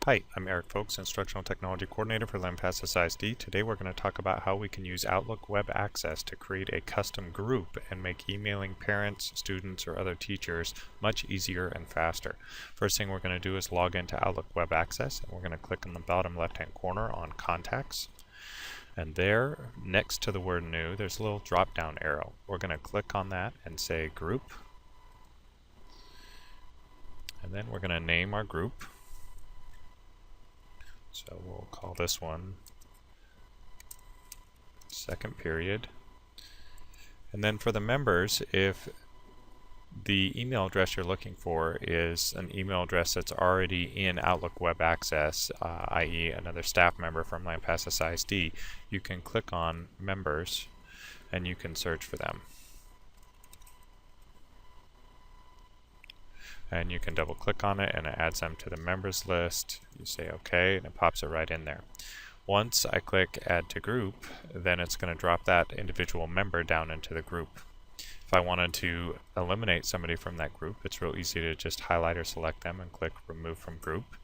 Hi, I'm Eric Folks, Instructional Technology Coordinator for Lampasas ISD. Today we're going to talk about how we can use Outlook Web Access to create a custom group and make emailing parents, students, or other teachers much easier and faster. First thing we're going to do is log into Outlook Web Access, and we're going to click on the bottom left-hand corner on Contacts. And there, next to the word New, there's a little drop-down arrow. We're going to click on that and say Group. And then we're going to name our group. So we'll call this one second period. And then for the members, if the email address you're looking for is an email address that's already in Outlook Web Access, i.e. another staff member from Lampasas ISD, you can click on Members and you can search for them. And you can double click on it and it adds them to the members list. You say OK and it pops it right in there. Once I click Add to Group, then it's going to drop that individual member down into the group. If I wanted to eliminate somebody from that group, it's real easy to just highlight or select them and click Remove from Group.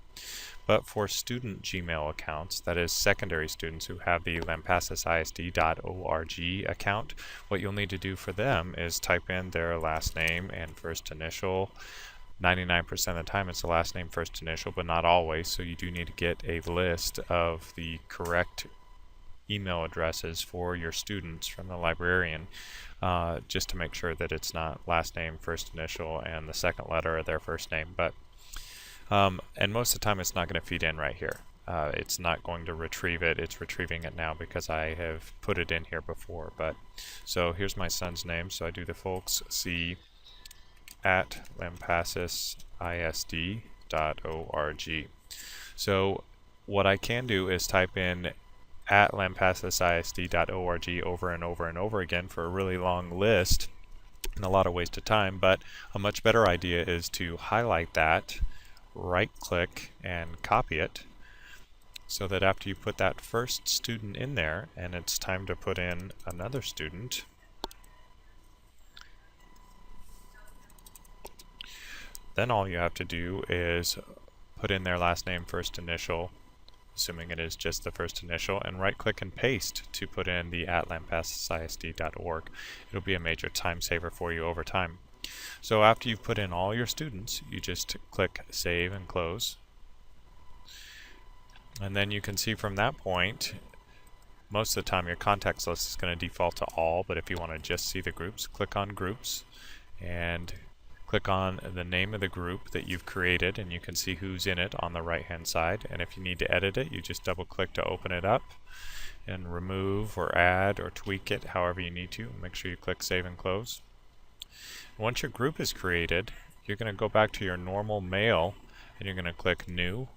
But for student Gmail accounts, that is secondary students who have the lampasasisd.org account, what you'll need to do for them is type in their last name and first initial. 99% of the time it's the last name, first initial, but not always, so you do need to get a list of the correct email addresses for your students from the librarian, just to make sure that it's not last name, first initial, and the second letter of their first name. But and most of the time it's not going to feed in right here. It's not going to retrieve it. It's retrieving it now because I have put it in here before. But so here's my son's name, so I do the folks see at lampasasisd.org. So what I can do is type in at lampasasisd.org over and over and over again for a really long list and a lot of waste of time, but a much better idea is to highlight that, right click and copy it, so that after you put that first student in there and it's time to put in another student, then all you have to do is put in their last name, first initial, assuming it is just the first initial, and right click and paste to put in the at lampasasisd.org. It'll be a major time saver for you over time. So after you've put in all your students, you just click Save and Close. And then you can see from that point, most of the time your contacts list is going to default to all, but if you want to just see the groups, click on Groups and click on the name of the group that you've created, and you can see who's in it on the right hand side. And if you need to edit it, you just double click to open it up and remove or add or tweak it however you need to. Make sure you click Save and Close. Once your group is created, you're going to go back to your normal mail and you're going to click New.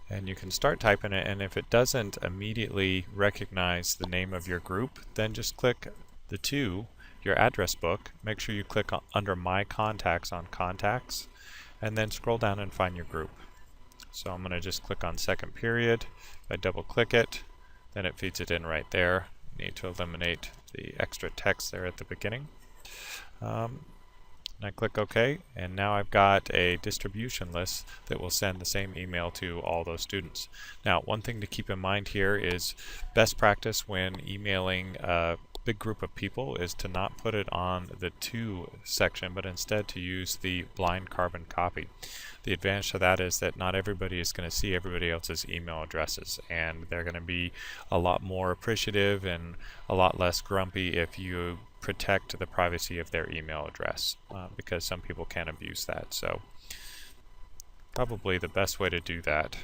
And you can start typing it, and if it doesn't immediately recognize the name of your group, then just click the your address book. Make sure you click under My Contacts on Contacts, and then scroll down and find your group. So I'm going to just click on second period. If I double click it, then it feeds it in right there. You need to eliminate the extra text there at the beginning. And I click OK, and now I've got a distribution list that will send the same email to all those students. Now, one thing to keep in mind here is best practice when emailing big group of people is to not put it on the To section, but instead to use the blind carbon copy. The advantage to that is that not everybody is going to see everybody else's email addresses, and they're going to be a lot more appreciative and a lot less grumpy if you protect the privacy of their email address, because some people can abuse that. So probably the best way to do that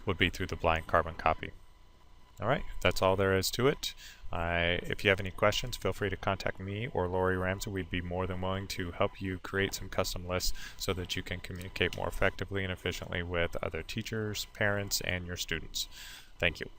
would be through the blind carbon copy. Alright, that's all there is to it. If you have any questions, feel free to contact me or Lori Ramsey. We'd be more than willing to help you create some custom lists so that you can communicate more effectively and efficiently with other teachers, parents, and your students. Thank you.